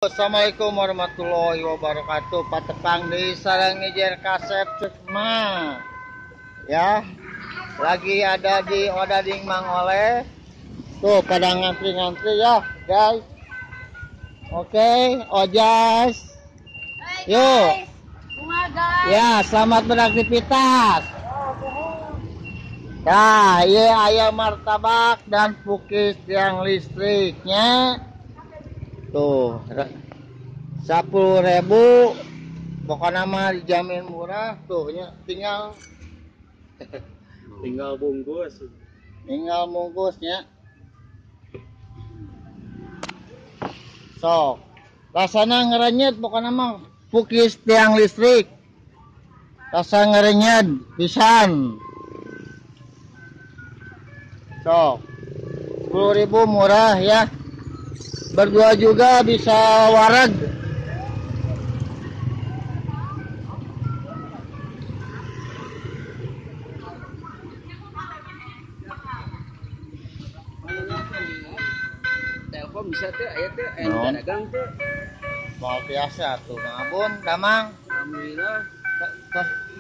Assalamualaikum warahmatullahi wabarakatuh. Patepang di sarang ngejer kasep cekma. Ya, lagi ada di Odading Mang Oleh. Tuh pada ngantri-ngantri ya, guys. Oke, ojas. Yuk. Ya, selamat beraktivitas. Nah, iya ayam martabak dan pukis tiang listriknya. Tuh, 10.000 pokoknya mah dijamin murah tuh nya, tinggal bungkusnya sok rasanya ngerenyet pokoknya mah pukis tiang listrik rasa ngerenyet pisan sok 10.000 murah ya, berdua juga bisa wareg. Telkom bisa teh aya teh aya dagang teh. Mau biasa tuh ngabun damang. Alhamdulillah.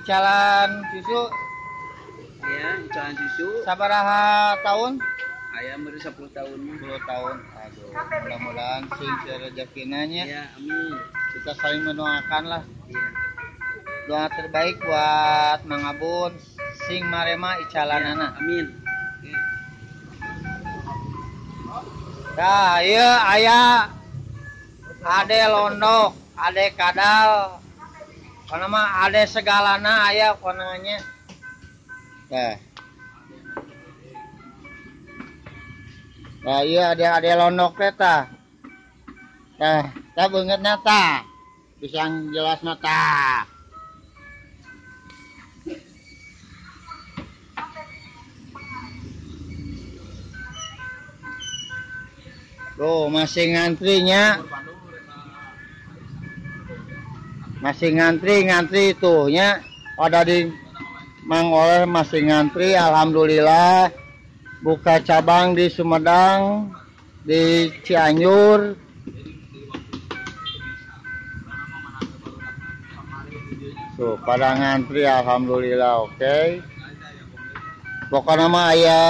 Jalan susu Ya, jalan susu. sabaraha tahun? Aya meureun 10 tahun. 10 tahun. Aduh, mudah-mudahan sing rezekinya nya. Ya, amin. Kita saling mendoakan lah. Iya. Doa terbaik buat Mang Abun sing marema icalanana. Amin. Nah, iya aya ade londok, ade kadal. Kana mah ade segalana aya konanya. Nah. Nah, iya ade londok teh tah. Tah, tah beungeutna tah. Bisa jelasna tah. Tuh masih ngantrinya. Masih ngantri tuh nya. Ada di Mang Oleh masih ngantri, alhamdulillah. Buka cabang di Sumedang, di Cianjur. Tuh pada ngantri alhamdulillah, oke. Pokoknya mah aya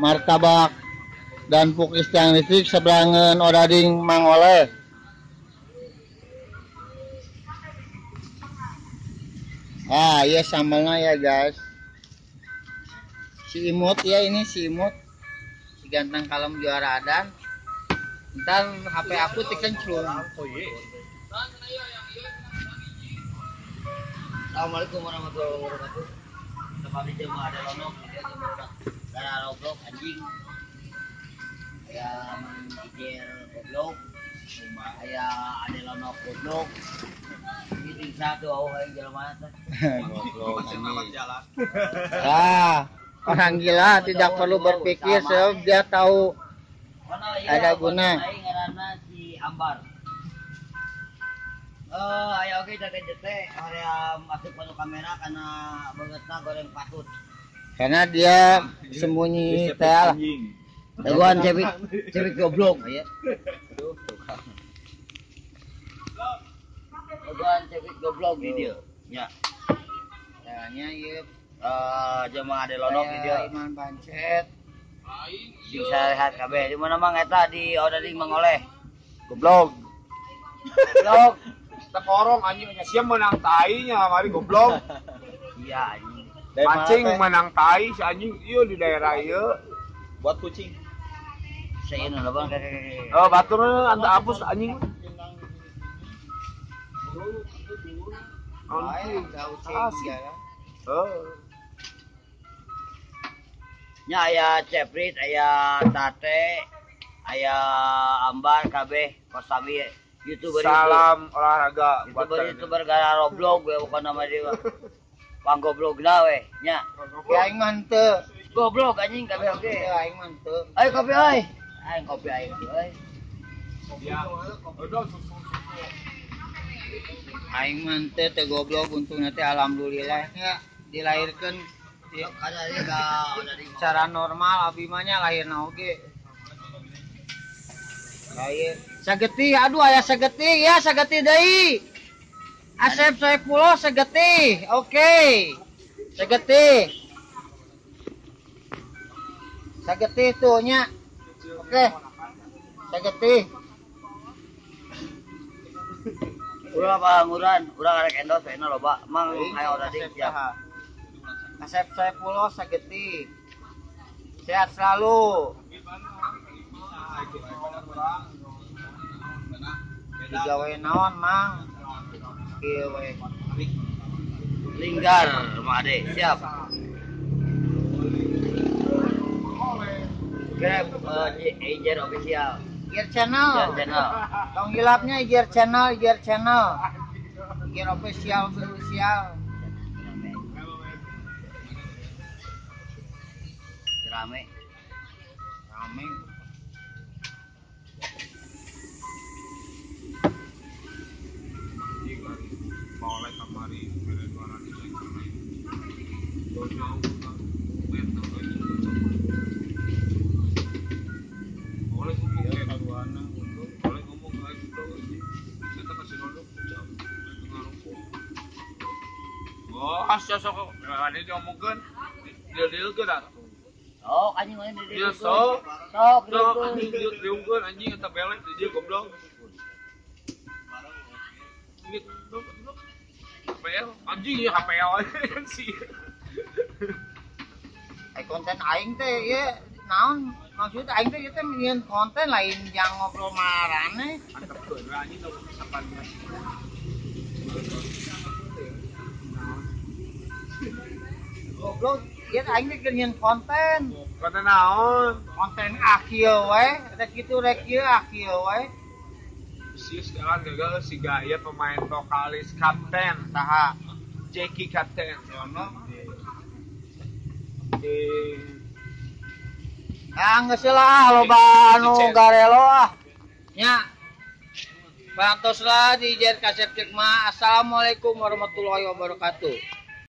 martabak dan pukis tiang listrik seberangan Odading Mang Oleh. Ah, iya sambalnya ya guys. Si Imut ya, ini si Imut. Si ganteng kalem juara adan. Ntar HP aku tikenclung. Assalamualaikum warahmatullahi wabarakatuh. Tempat jemaah ada lonok, dia jemaah gara roblok anjing. Aya mengijil goblok. Aya ada lonok goblok. Ini satu yang jalan mana teh? Goblok anjing. Ah, orang gila tidak perlu berpikir sebab dia tahu ada guna. Ngaranna si Ambar. Aya oge jaga jete area masuk ke kamera karena beungeutna goreng patut. Karena dia sembunyi teh lah. Daguan cewek goblok aya. Aduh, tukang. Daguan cewek goblok di dieu. Nya. Caranya ieu Jemaah ade lonok di dieu. Iman Pancet. Sing sarehat kabeh. Di mana mang eta di Odading Mang Oleh. Goblok. Goblok. Tekorong anjing nya sia menang tai nya mari goblok. Iya anjing. Mancing menang tai si anjing ieu di daerah ieu buat kucing. Sayeuna lho Bang kakek. Oh batur anda hapus anjing. Anjing asik. Nya aya ceprit, aya sate, aya ambar kabeh kosami YouTuber Salam olahraga buat YouTuber gara roblog we bukan nama dia. Pang goblok lah we nya. Ya aing mah teu. Goblok anjing kabeh oge. Ya aing mah teu. Ayo kopi euy. Aing kopi aing euy. Aing mah teu goblok untungna teh alhamdulillah nya dilahirkeun Kada dia udah di secara normal abi mah nya lahirna oge. Lahir Sageti, aduh aya sageti ya, sageti deui. Asep Saifullah sageti. Oke. Sageti. Sageti tuh nya. Oke. Sageti. Ulah panguran, urang arek endos ena loba. Mang hayo tadi siap. Asep Saifullah sageti. Sehat selalu. Digawe naon, Mang? Kieu we. Linggar Mah Ade, siap. Grab Ejer official. Gear channel. Gear channel. Tong hilapnya Gear channel, Gear channel. Gear official. Rame. Rame. Boleh kamari oh, sosok ada diomongkeun. Deul ke dah. Oh, anjing lain di Iya, dieu. sok. Sok, Anjing diomongkeun anjing eta belek di dieu goblok. Ini HPL anjing ya HPL sih. Konten aing teh ye naon maksud aing teh teh nyieun konten lain yang ngobrol marane. Mantap tuh anjing tuh sapan masih. Goblok, ieu aing teh nyieun konten. Konten naon? Konten akhir we, da kitu rek ieu akhir we. Si sekarang gagal si gaya pemain vokalis Kapten, Saha? Jackie Kapten. Ya geus lah loba anu garelo ah. Nya. Pantoslah di Jer Kasep Cek mah. Assalamualaikum warahmatullahi wabarakatuh.